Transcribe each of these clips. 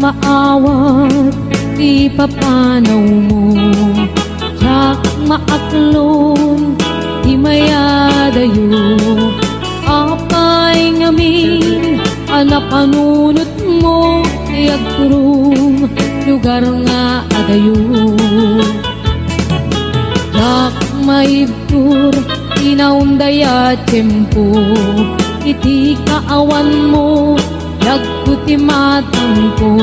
maawat ipapanaw mo, jak maaklon di mayadayo, apay ngamin anapanunot mo iagturong lugar nga adayo. Jak maibtur inaundaya tempo, iti kaawan mo yagkuti matang ko.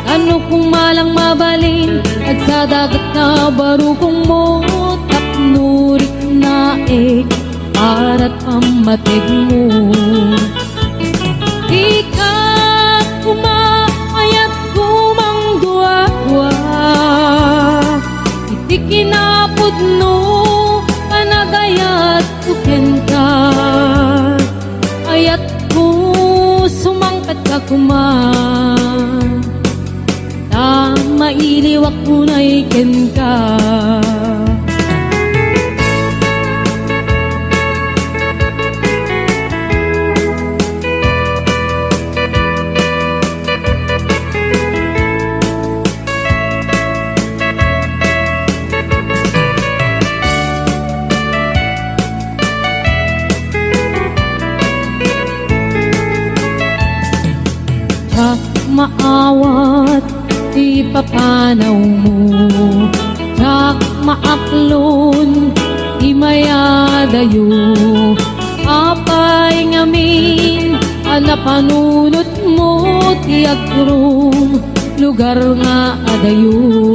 Ano kung malang mabalin at sa dagat na barukong mo, tapnurik na para't pamatig mo. Di ka kumaayat kumang dua-dua, iti kinapod no panagayat kuken ka. Ayat ko sumangkat ka kuman, mailiwak ko na iken ka. Jak maawat ipapanaw mo, jak maaklon di mayadayo, apay ngamin anapanunot mo tiagturong lugar nga adayo.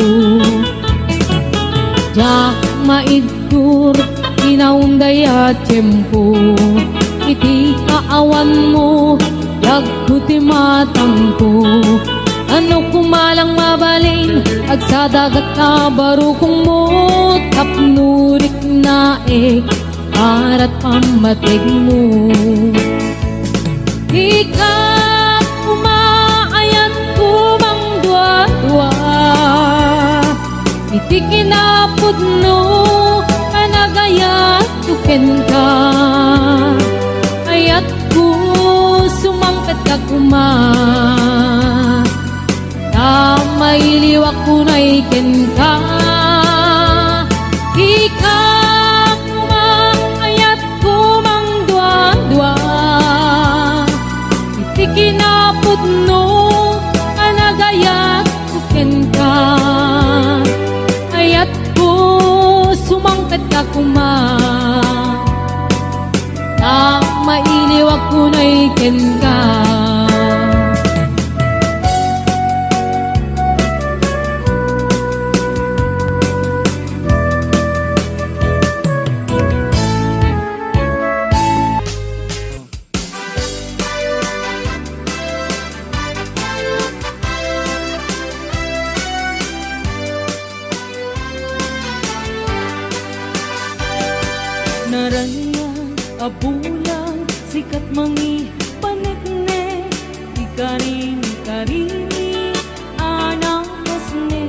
Jak maidtur inaundaya tempo, iti kaawan mo yagkuti matang ko. Ano kumalang mabalin ag sa dagat na barukong mo, tapnurik na para't pamatig mo. Di ka kumaayat kumang dua-dua, iti kinapod no panagayat tuken ka. Ayat ko sumangkat ka kuman, mailiwak ko na iken ka. Di ka kumaayat kumang dua-dua, iti kinapod no anagayat kuken ka. Ayat ko sumangkat ka kuman, mailiwak ko na iken ka. Naranya abulan sikat mangi panekne, ikarini anang kasne,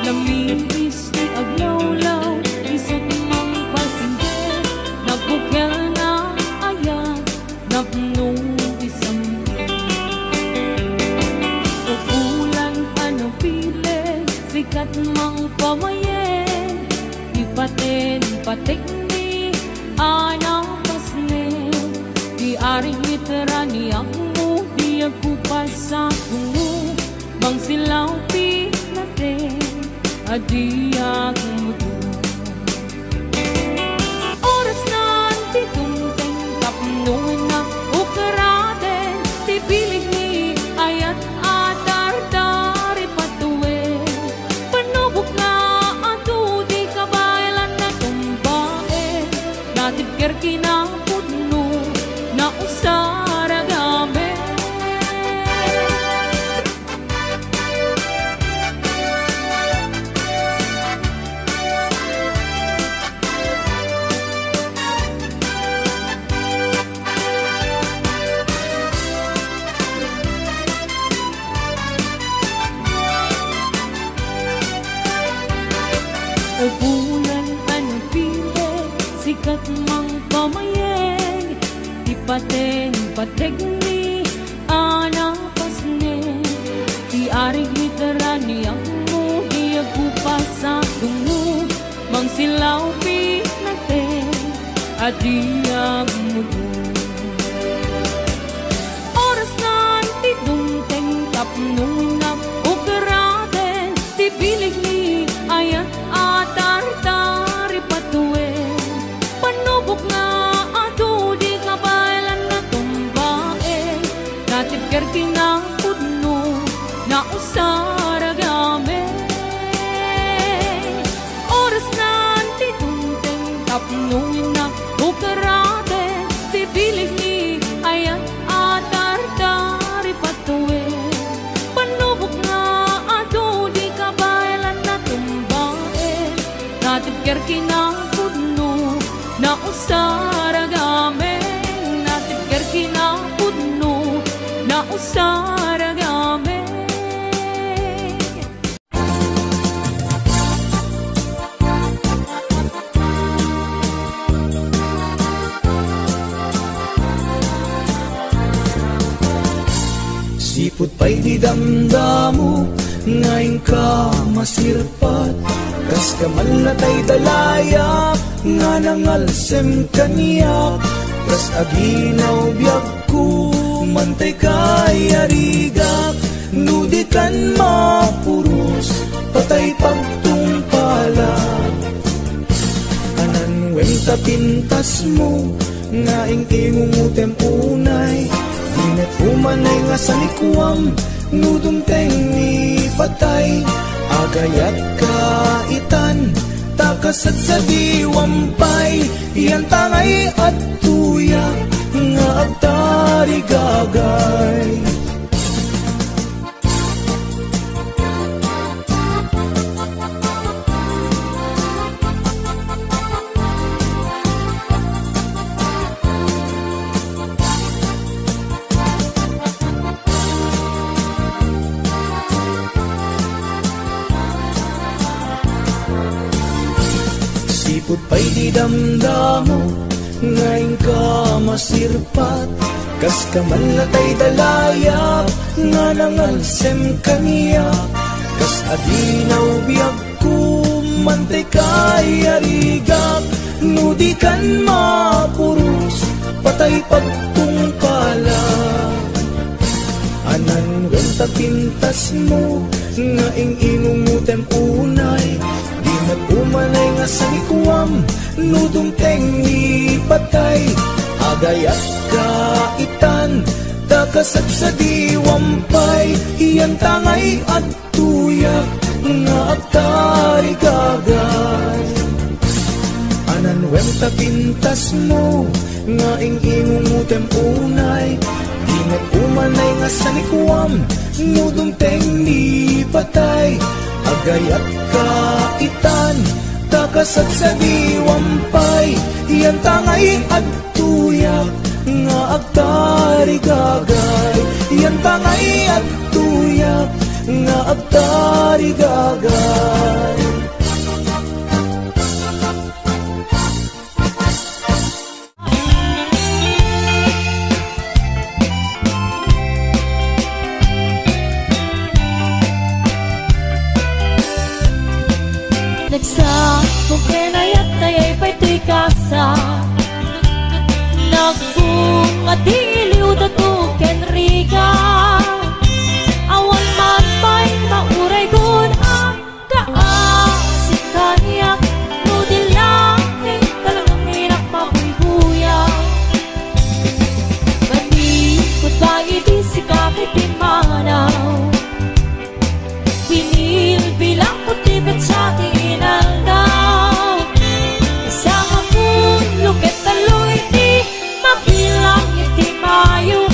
lamiris di aglawlaw isot mang pasinde, nagbukyal na ayan napnong isampe. Abulan ano pile sikat mang pamayen, ipaten patekne anang pasne, di aring iterani ako, di ako pasakungo, bang silaw pinate, adi ako mudo. Oras na antitungteng kapnuhin na ukaraten, di pilig ni ayat atardari patuwe, panubok na ato di kabaylan na tumbae, natibker kinapudno na usaragame. O bulan ano pile sikat mang pamayeng, ipaten pategni anang pasne, Ari literani ang mo giyagupa sa tungo mang silaw pinate adiyag mo oras na tidungteng tapnong na ukaraten tibilig ni ayat atar-tari patuwe panubok na ato di kabalan na tumbae natibker kinang pudno na usaragame oras na titunteng tapnuin na ukarate tibilig ni ayan atar-tari patuwe panubok na ato di kabalan na tumbae natibker kinang pudno na usaragame natibker kinang pudno na usaragame. Sipot pa'y di damdamo, ngayon ka masirpat. Kas ka man natay dalaya, nga nangalsem kaniyak. Kas aginaw biyag ko, mantay kay arigak. Nudikan mapuros, patay pagtungpala. Anan wenta pintas mo, nga ingingumutem unay. Dinat umanay nga sa likwam, nudumteng ni patay. Agayat kaitan, takasat sa diwampay. Iyan tangay at tuya, nga agtari gagay. Sipot pa'y di damdamo, ngayon ka masirpat. Kas ka man latay dalaya, nga nangalsem kaniya. Kas adinaw biyag ko, mantay kay arigak. Nudikan mapuros, patay pagtungkala. Anan wenta pintas mo, nga ingingumutem unay. Di nag-umanay nga sa likwam, nudumteng ni patay. Agayat kaitan, takasat sa diwampay. Iyan tangay at tuyak, nga agtari gagay. Anan wenta pintas mo, nga ingingumutem unay. Di nag-umanay nga sa likwam, nudumteng ni patay. Agayat kaitan, takasat sa diwampay. Iyan tangay at tuyak, nga agtari gagay. Iyan tangay at tuyak, nga agtari gagay. Nagsapong kenayat tayay pa'y tuy kasa. Nagbunga diliw dato kenriga. Awan man pa'y mauray kun ang kaasik kaniyak. Nudilaking talagang hinak mabuybuyak. Manikot ba iti si kapit pimanaw. Pinil bilang kutibet sa tinal daw. Isang akong lukit taloy di mabilang iti mayo.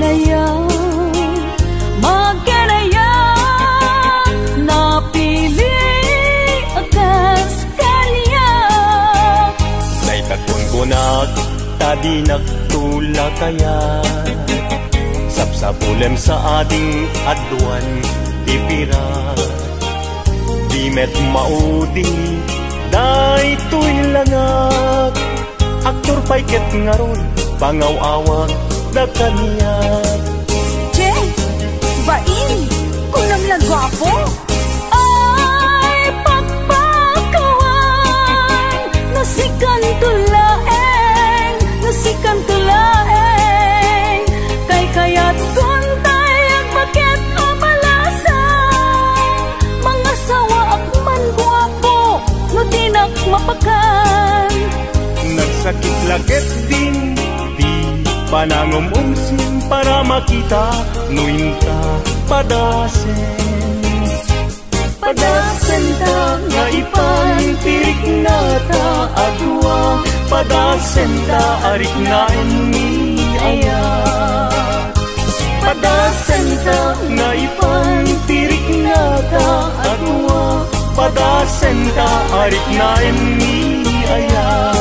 magenaya, magenaya, napili akas kanya. Naitakon ko tadi nagtula kaya, sapsapulem sa ading adwan tipira. Di met maudi, day tuy langag, aktor pa'y ket ngaron, pangaw-awag na kaniya. Che, bain, kunam lang gwapo. Ay, pagpakawan, nasikan tulaeng, nasikan tulaeng, kay kayat kuntay ang bakit amalasang, mga sawa akman gwapo, no tinak mapakan. Nagsakit lagit din, di panangumumsin para makita, nuinta padasen. Padasen ta nga ipantirik na ta agwa, padasen ta arik na ni aya. Padasen ta nga ipantirik na ta agwa, padasen ta arik na ni aya.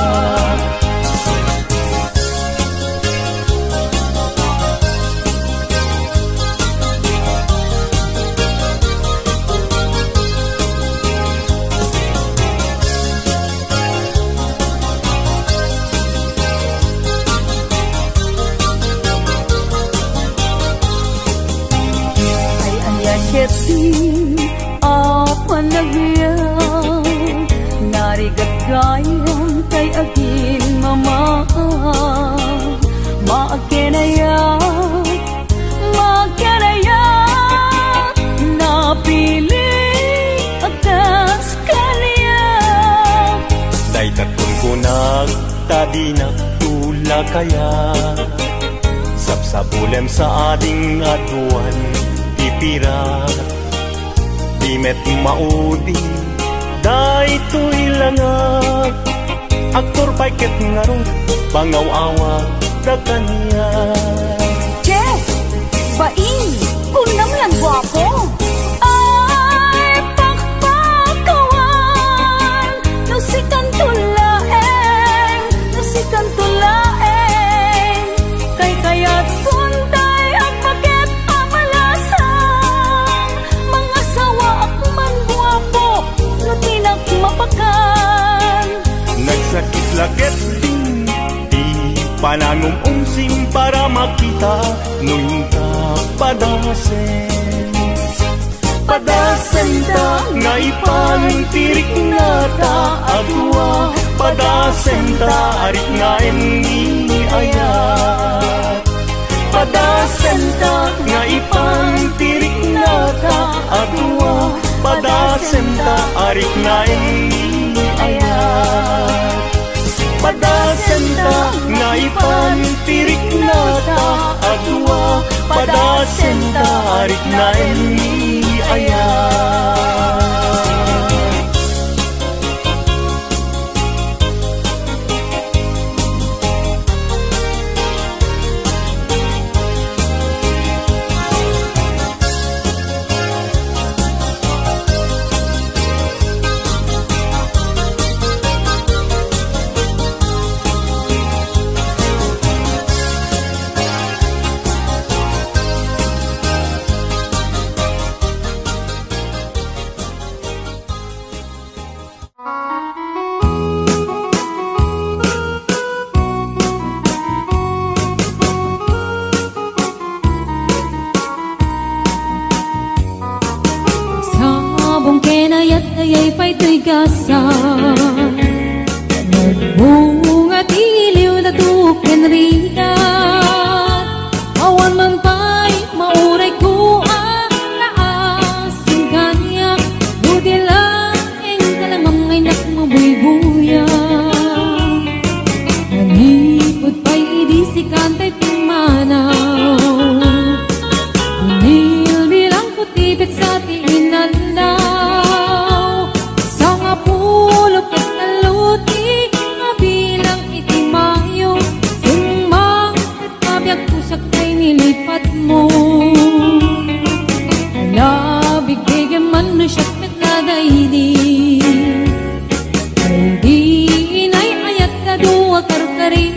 Keting apa nagyang narigat gayang kay agin mama, maakenaya, maakenaya, napili akas kanya. Daytaton ko tadi nagtula kaya, sapsapulem sa ading adwan tipira. Di met maudi, day tuy langag, aktor pa'y ket ngaron, pangaw-awag na kaniya. Che, bain, kunam lang gwapo. Ay, pakpakawan, nasikan tulaeng, nasikan tulaeng, kay kayat kuntay ang bakit amalasang, mga sawa akman gwapo, no tinak mapakan. Nagsakit lagit din, di panangumumsim para makita, nuinta padasen. Padasen ta nga ipantirik na ta agwa, padasen ta arik nga ni aya. Padasen ta nga ipantirik na ta agwa, padasen ta arik nga ni aya. Padasen ta nga ipantirik na ta agwa, padasen ta arik nga ni aya. Ayay pa'y tuy gasa, nagbunga tiliw na tuken rida, awan man pa'y mauray ko ang naasing kanya, buti laeng kalamang ay nakmabuy-buya. Nanipod pa'y idisikan ta'y pimanaw, unil bilang putipit sa tiinanda. Nilipat Bigyan man no siya't metladaydi Hindi inay ayat ka duwa karkari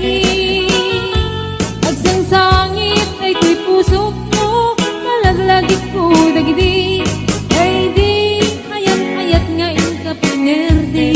Agsangsangit ay ko'y pusok mo Malaglagit ko dagidi Ay di ayat nga inka pinerdi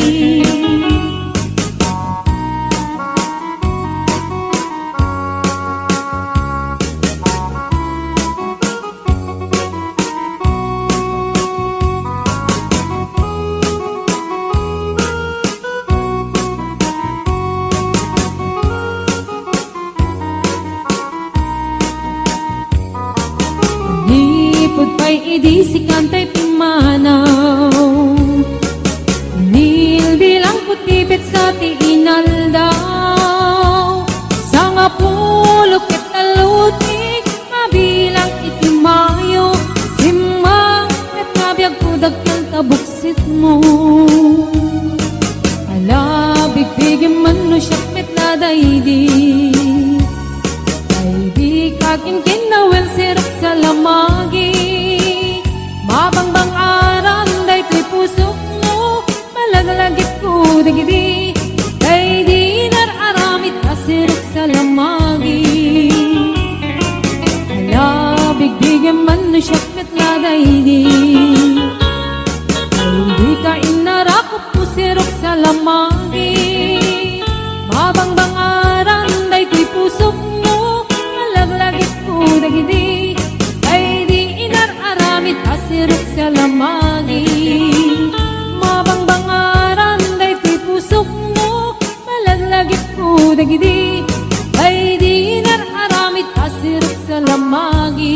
Idi si kantay pimanaw Nilbilang putibit sa tiinal daw Sa nga pulok italutik Mabilang itimayo Simang at nabiyag kudag ng kabuksit mo Ala bigbigyan man no siyak metladaydi Ay di kakin kinawel sirap sa lamagi Mabangbang aran day ko'y pusok mo Malaglagit ko dagidi Kay di nararamit kasirok sa lamagi Hala bigbigyan man no siyak metladaydi Kay di ka inarakot ko sirok sa lamagi Mabangbang aran day ko'y pusok mo Malaglagit ko dagidi Asirok sa lamagi Mabangbangaran day ko'y pusok mo Malaglagit ko dagidi Ay di nararamit asirok sa lamagi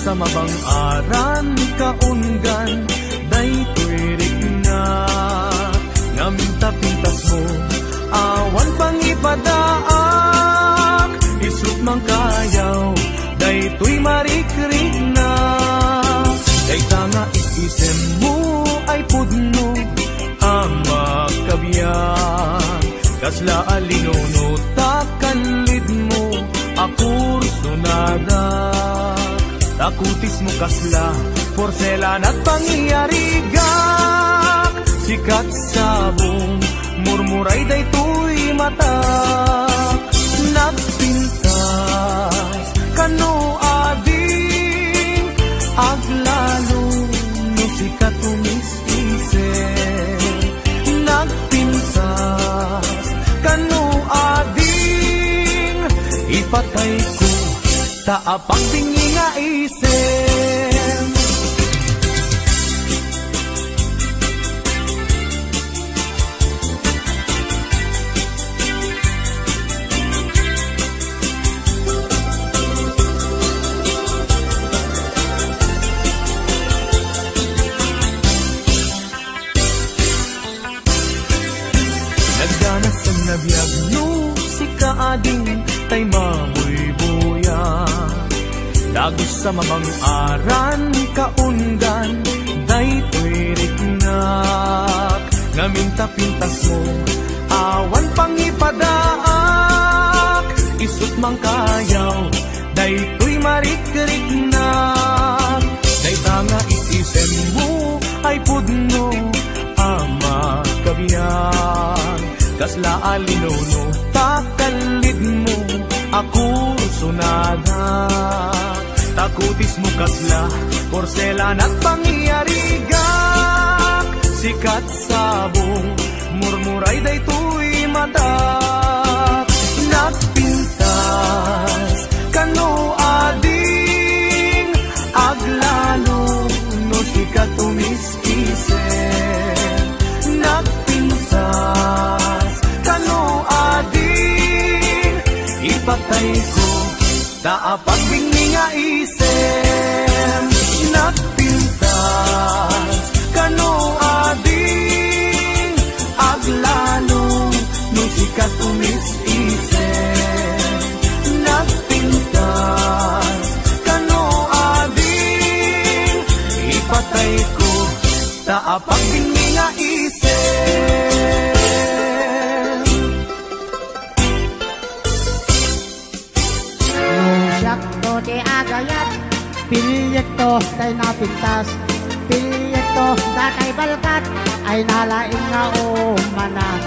Sa mabang aran kaungan day tuwirik na Ngaminta-pintas mo awan pang ipadaak Isut mang kayaw day tuy marikrik na Day tanga isisem mo ay pudno ang makabiyan Kasla alinono takanlid mo akurso nada Takutis mo kasla, porselan at pangyarigak Sikat sabong, murmuray day tuy mata Nagpintas, kano ading Aglalo, no sikat tumis-isip Nagpintas, kano ading Ipatay ko taapang tingi nga isem Nagdanas ang nabiyag no si kaading tay mamoy Dagos sa mabang aran kaungan day tuwirik nak Ngaminta-pintas mo awan pang ipadaak Isut mang kayaw day tuy marikrik nak Day tanga isisem mo ay pudno ama kabiyan Kasla alinono takalid mo akurso nada Takutis mo kasla, porselan at pangyarigak Sikat sabong, murmuray day tuy mata Nagpintas, kano ading Aglalo, no sikat tumis-isip Nagpintas, kano ading Ipatay ko Taapat bingni nga isem Nagpintas Kano ading napintas. Pilyeto datay balkat ay nalaing nga umana.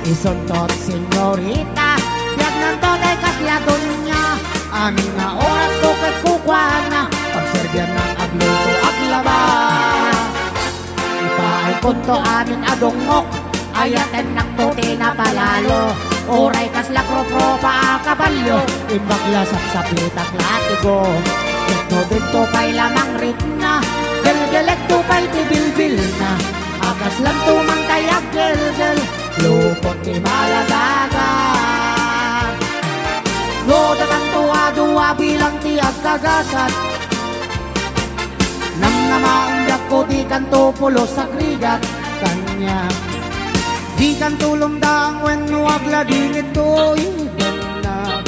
Isuntot senyorita, biyag nanto day kasladon niya. Amin nga oras tukat kukwana, pagserbyan ng agluto at laba. Ipaay punto amin adungok, ayaten naktuti na palalo. Oray kasla kropro pa kabalyo, imbaglas at sapitak latigo. Ito dito kay lamang rit na, gelgelek to kay tibilbil na. Akas lang tumang kayak gelgel, lupot ti maladaga. Loda kang tuwa-duwa bilang ti agkagasat. Nang namaundak ko di kanto pulo sa krigat kanya. Di kan tulong daang wenno aglading ito na.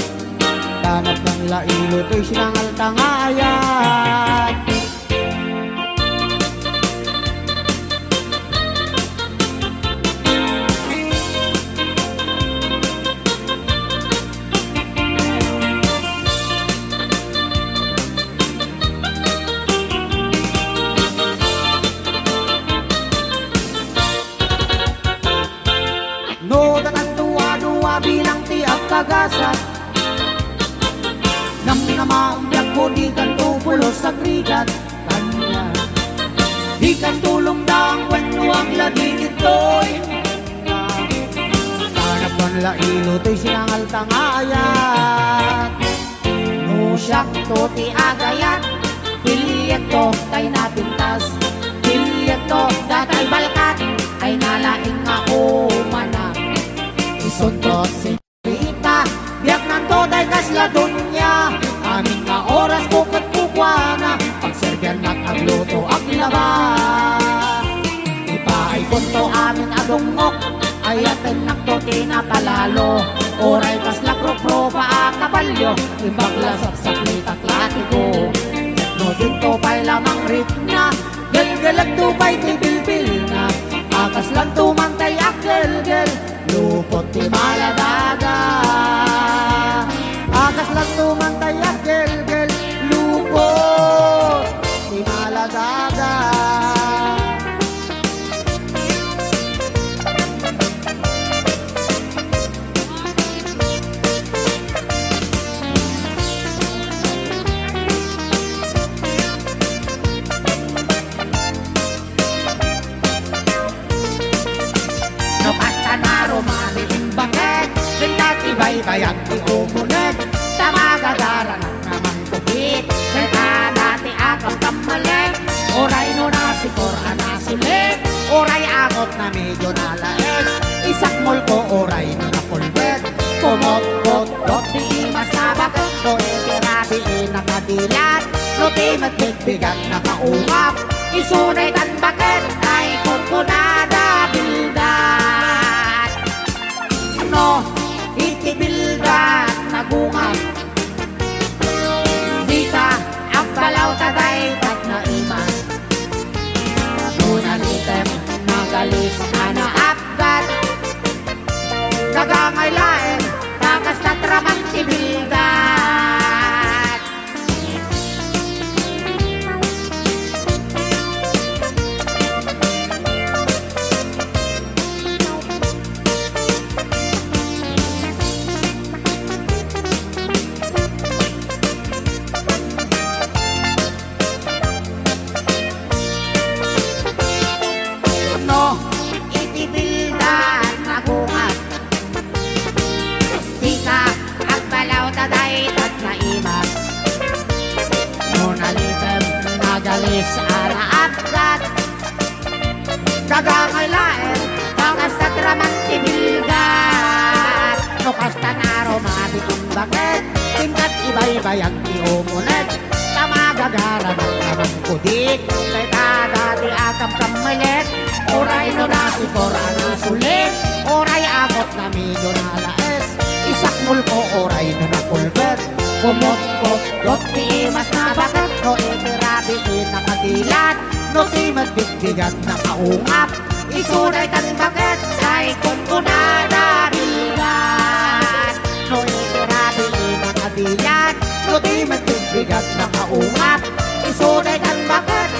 Tanap ng lailo to'y sinangal tangayat. Bilang tiap kagasat nang namaumyak ko di kan tupulo sa krigat kanya. Di kan tulong daang wenno ang lading ito'y tanap ng lailo to'y sinangal tangayat. Nusyak to ti agayat, pilyek to tay napintas. Pilyek to datay balkat ay nalaing nga umana. Isuntot senyorita, biyak nanto day kasladon niya. Amin nga oras bukat kukwana, pagserbyan at agluto ang laba. Ipaay punto amin adungok, ayaten naktuti na palalo. Oray kasla kropro pa kabalyo, ibaglas at saplitak latigo. No dito pa'y lamang rit na, gelgelag tupay tibilbil na. Akas lang tumantay ak gelgel, lupot ti maladaga. Akas lang tumantay at gelgel, lupot ti maladaga. Baybayag ti umunet, tamagagara ng naman kupit. Kaya dati akang kamalit, oray no nasikor anasulit. Oray akot na medyo nalaes, isakmol ko oray no napulbet. Kumot-kot, dot di mas nabagat, no ikirabi nakadilat. No di matbigbigat nakaungap, isunay tan bakit ay kukunada bildat. No, itibildat nagungat, dita ang balaw taday tat na imas. Nunalitem nagalis ana apgat, nagangaylaen takas na tramang tibildat. Nagalis ara apgat, nagangaylaen takas na tramang tibildat. No kasta naro mabitong bakit, tingkat ibaybayag ti umunet. Tamagagara ng naman kudik, kay dati akam kamalit. Oray no nasikor anasulit, oray akot na medyo nalaes. Isakmul ko oray no napulbet. Kumot-kot, dot ti mas nabagat, no itirabi nakadilat. No ti matbigbigat nakaungap, isunay tan bakit ay kunkunada bilgat. No itirabi nakadilat, no ti matbigbigat nakaungap, isunay tan bakit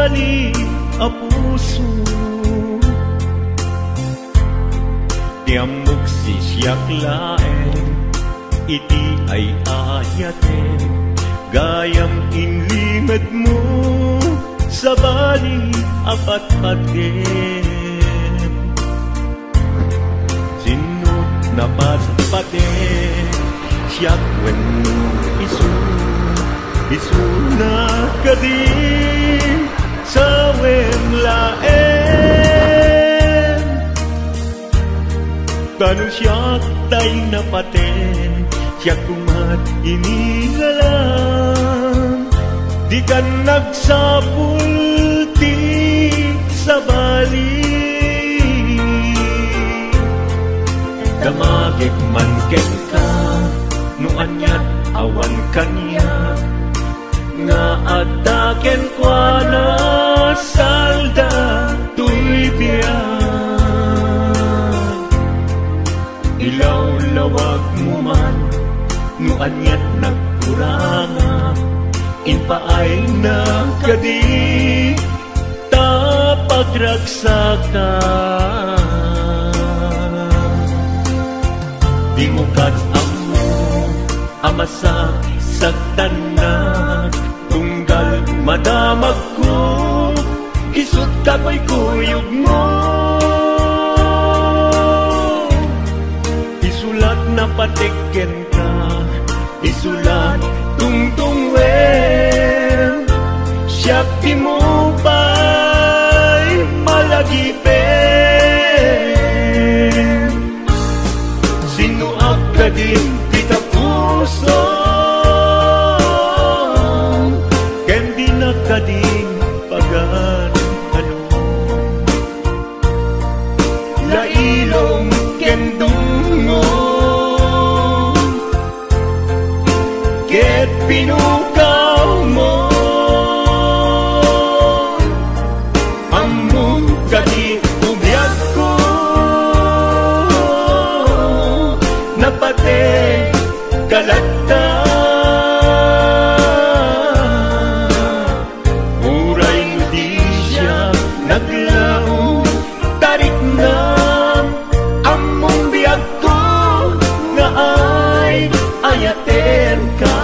bali a puso. Tiamok si siyak laeng, iti ay ayaten, gayam inlimed mo sa bali apat paten. Sinut na patpaten, siyak wenno isu na kadim sa wemlaen. Tanong siyak tay na paten, siyak kumat inilalang, di ka nagsapulti sa bali. Damagik man ken ka, no anyat awan kanya, nga ataken kwa na salda tuy biyan. Ilaw-lawag mo man, no anyat nagkuranga, inpaay na kadi tapagragsakan. Di mo kat-amo amasak sagtanak, tunggal madamag ko, isut kako'y kuyog mo. Isulat na patikken ka, isulat tungtungwen, siyak di mo ba'y malagipen. Sinuak ka din kita puso, ken di na ka din pagan ano. Lailong ken dungo, ket pinukaw mo, among kadi ubiyag ko, napate kalata. Muray mo di siya naglaw, tarik na among biyag ko, nga ay ayaten ka.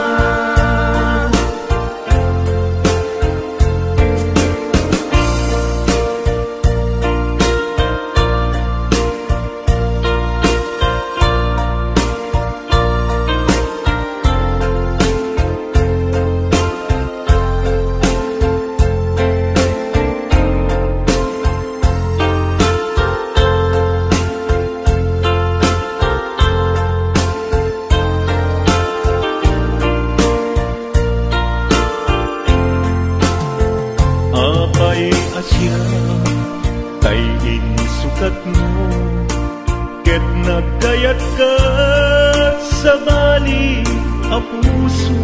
Apay asya kay insukat mo, ket nagkayat ka sa bali a puso.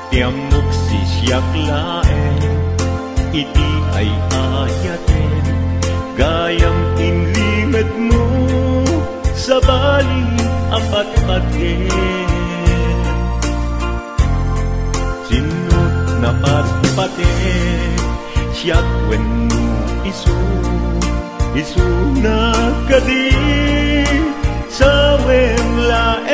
Tiamok si siyak laeng, iti ay ayaten, gayam inlimed mo sa bali apat paten. Sinut na patpaten, siyak wenno isu na kadi sa wemlaen.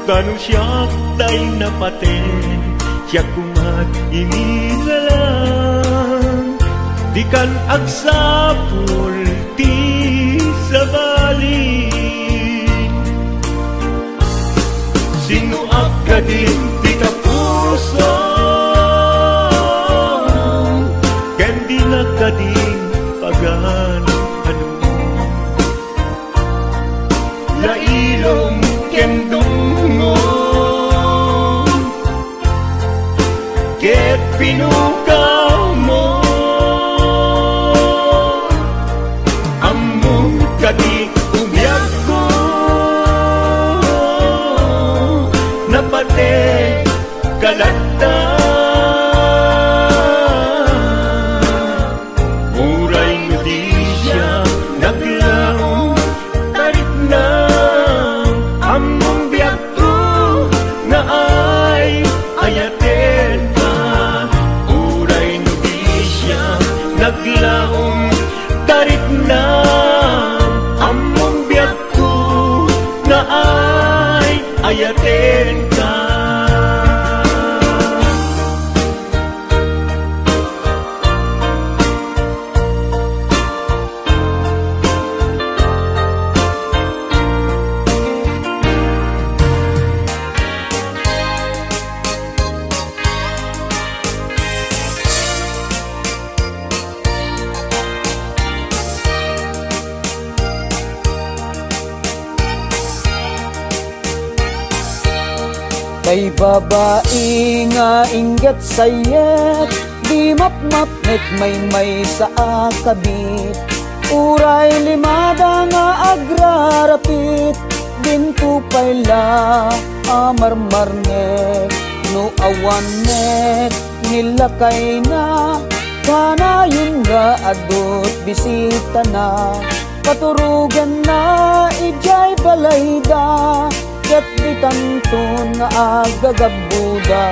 Tanong siyak tay na paten, siyak kumat inilalang, di kan agsapul ti sa bali. Sinuak ka din di ka puso, ken di na ka din pagan ano. Lailong ken dungo, ket pinukaw mo, among kadi ubiyag ko, napate kalata. Muray mo di siya naglaw, tarik na among biyag ko, daten ka. Kay babae nga ingat sayet, di mapmapnet may sa akabit. Uray limada nga agrarapit, dintupay la amarmarnet. No awanet nilakay na, kanayon nga adot bisita na. Paturugan na ijay balayda, ket di tanton nga agagabuda.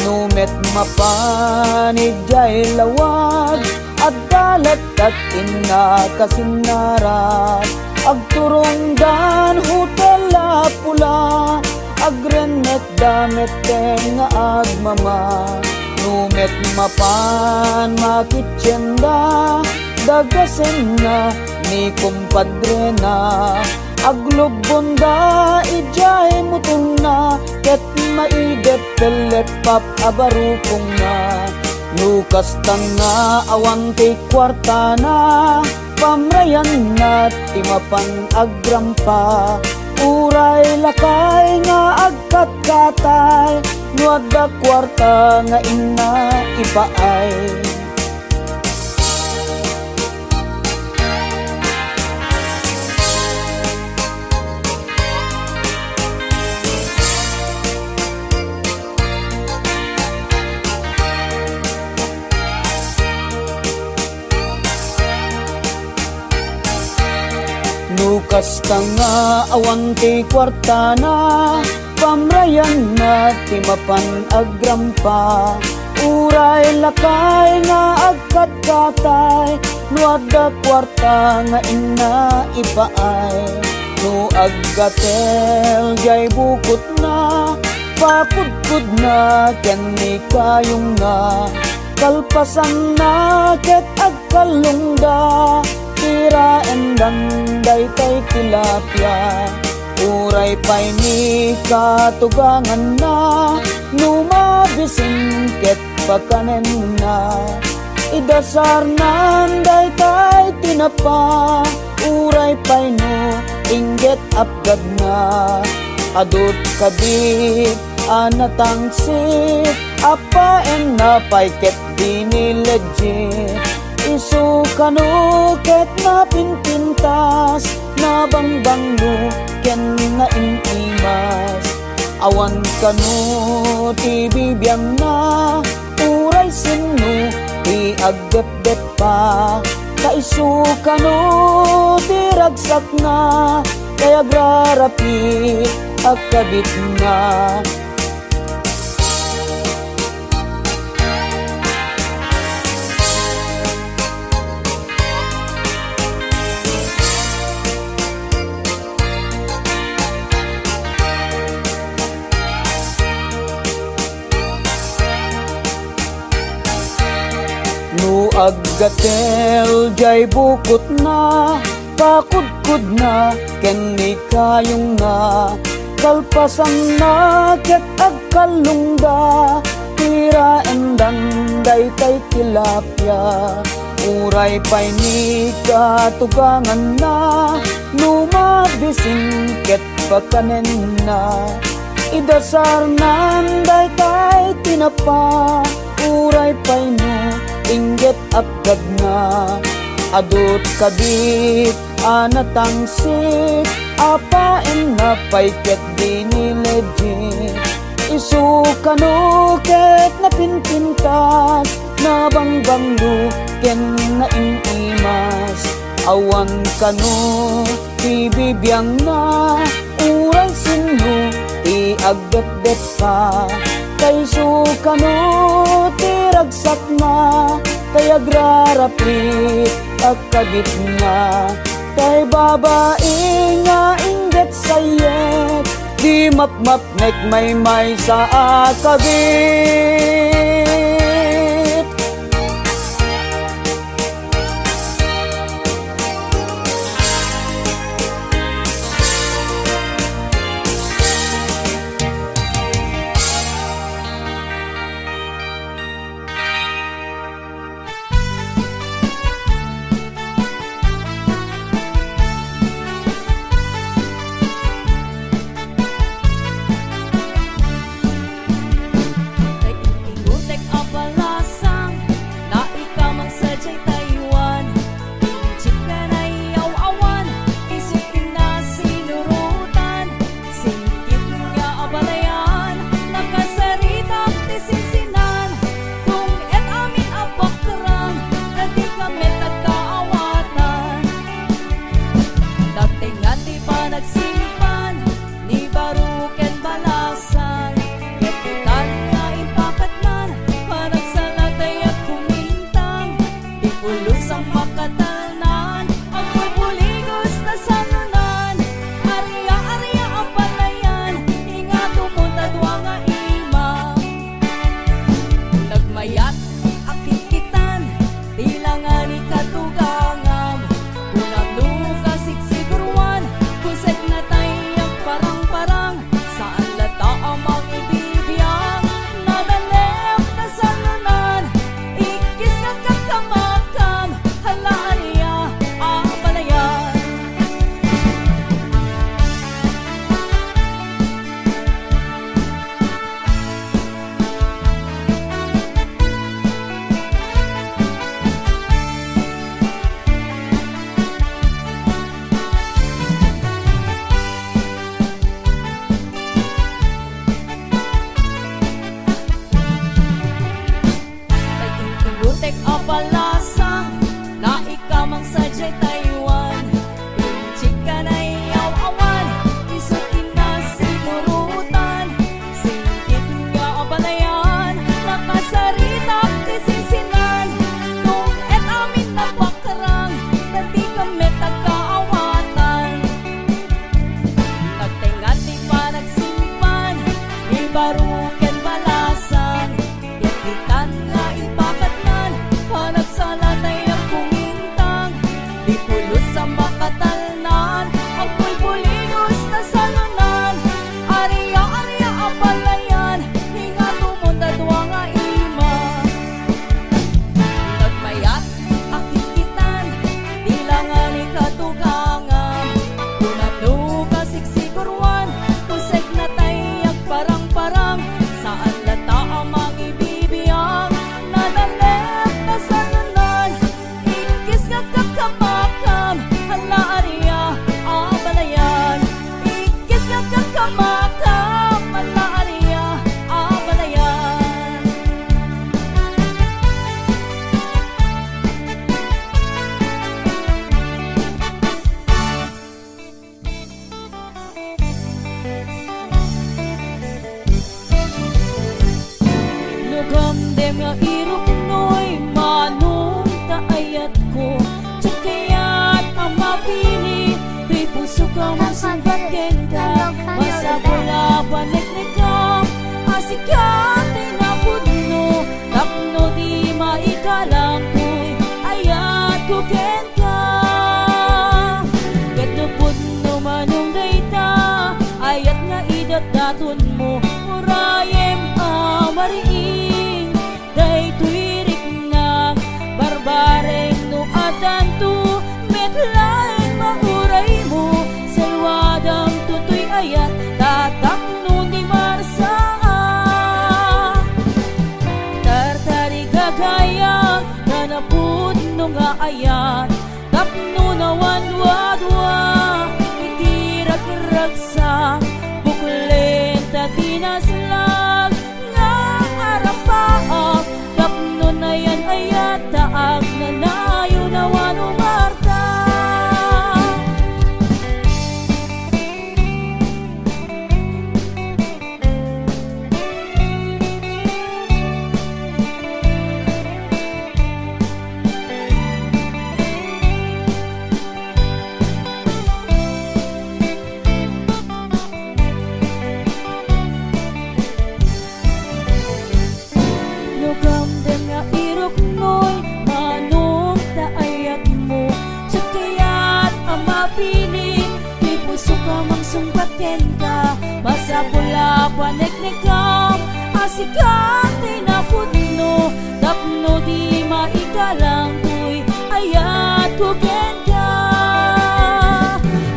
Numet mapanid jay lawag, at dalat at ina kasinarat. Agturong dan hotel la pula, agrenet damet nga agmama. Numet mapan makitsyenda, dagasen na ni kumpadre na. Aglubonda ijay mutong na, ket maidep pelet pap abarupong na. Lukas tanga awante kwarta na, pamrayan na timapan agrampa. Uray lakay nga agkat-katay, nuada kwarta nga ina ipaay. Lukas tanga awante kwarta na, pamrayan na timapan agrampa. Uray lakay nga agkat-katay, nuada kwarta nga ina ipaay. No aggatel jay bukot na, pakudkud na ken ni kayong nga. Kalpasan na ket agkalungda, tira endan daytay tilapia. Uray pay ni katugangan na, numabisin ket pakanen na. Idasar nan daytay tinapa, uray pay no inget apgad na. Adut kabit anatangsit, apa en na pay ket dini legit. Isu kanu ket na pinpintas, na bangbangno ken na intimas. Awan kanu ti bibiyang na, uray sinu ti agdep-dep pa. Kaisu kanu ti ragsak na, kaya agrarapit agkabit na. No aggatel jay bukot na, pakudkud na ken ni kayong na. Kalpasan na ket agkalungda, tira endan daytay tilapia. Uray pay ni katugangan na, numabisin ket pakanen na. Idasar nan daytay tinapa, uray pay no inget apgad na. Adut kabit anatangsit, apa en na pay ket dini legit. Isu kanu ket na pinpintas, na bangbangno ken na inimas. Awan kanu ti bibiyang na, uray sinu ti agdep-dep pa. Kaisu kanu ti ragsak na, kaya agrarapit agkabit na. Kay babae nga inget sayet, di mapmapnek may sa akagit. Gamdem nga irok noy manong taayat ko Tsakayat ang mapili Tuy puso ka mong sanggatin ka Masabula panik-nik ka Asikat na pudno Tapno di maikalang ko'y ayat ko ken ka Gatno pudno manong dayta Ayat nga idat daton mo Murayem amariin Day tuwirik na barbareng no adanto Metlaeng mauray mo Salwadang tutoy ayat Tatak no di marsaa Tartari gagayang Nanapud no nga ayat Tapno na wanwadwa Itirak ragsa Buklen tatinas lag paneknekam asikate na putno tapno di maikalang tuy ayat ko kenda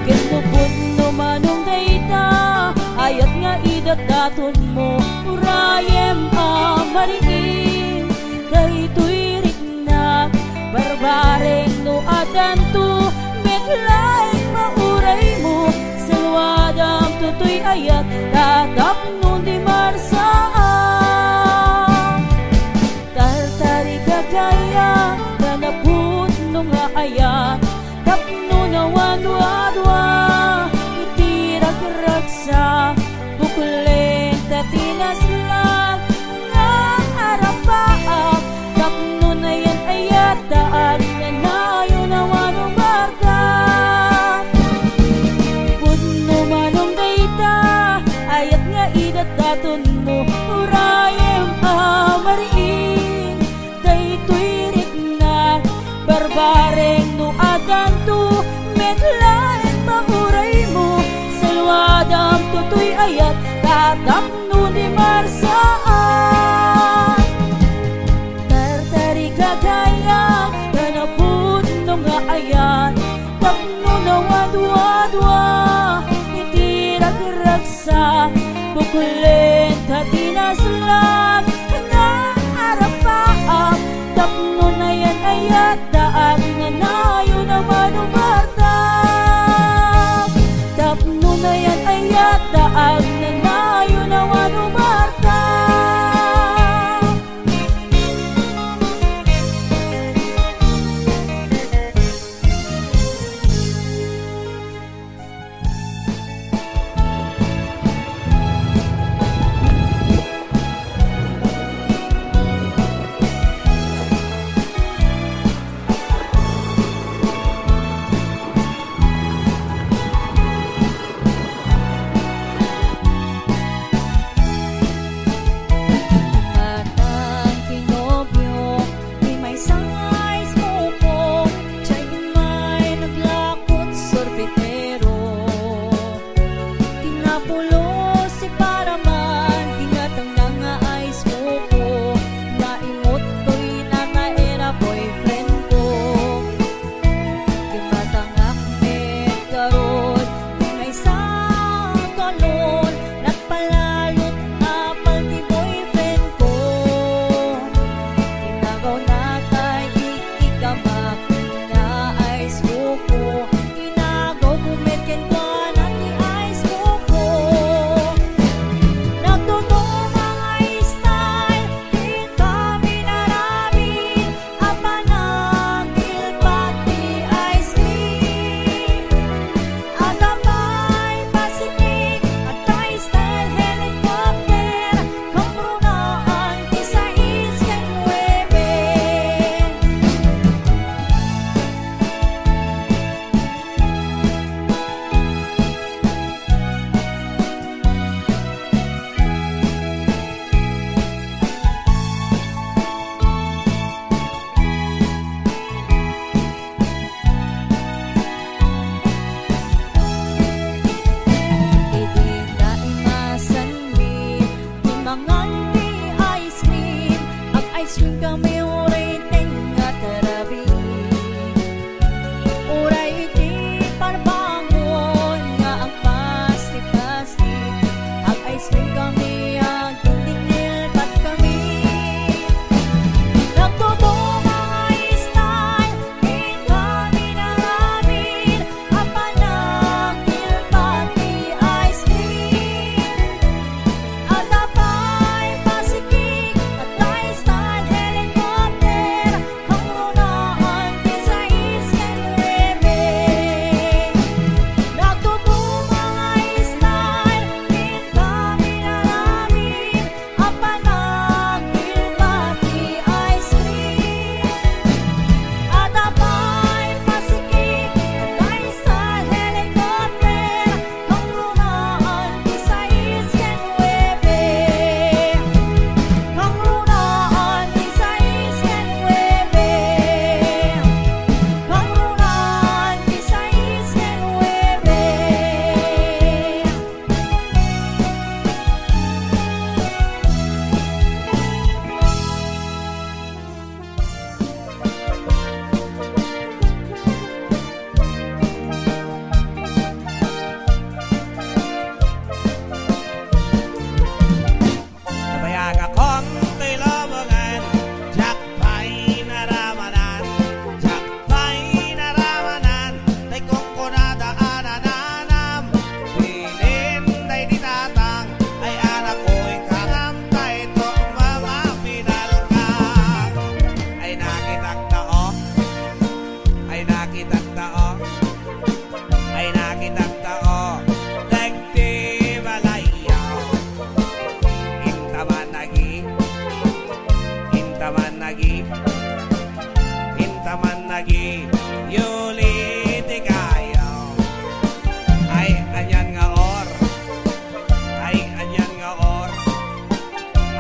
kendo putno manong dayta ayat nga idat daton mo urayem amariin daytoy ritna barbareng no adanto metlaing mauray mo selwadam tutoy ayat tatap nun di marsaan tartari kagaya kanaput no nga ayat tapno na wadwa-dwa itirag-ragsa bukulen tatinaslan nga arapaak tapno na yan ayat daan na nayo na wanubarda pudno manong dayta ayat nga idat daton mo urayem amariin daytoy ritna barbareng no adanto metlaeng mauray mo salwadam tutoy ayat tatapno di marsaan tartari kagaya kanaput no nga ayat tapno na wadwa-dwa itirag-ragsa bukulen tatinaslan nga arapaak tapno na yan ayat daan na nayo na manubarta tapno na yan ayat daan na nayo na manubarta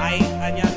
ay anyag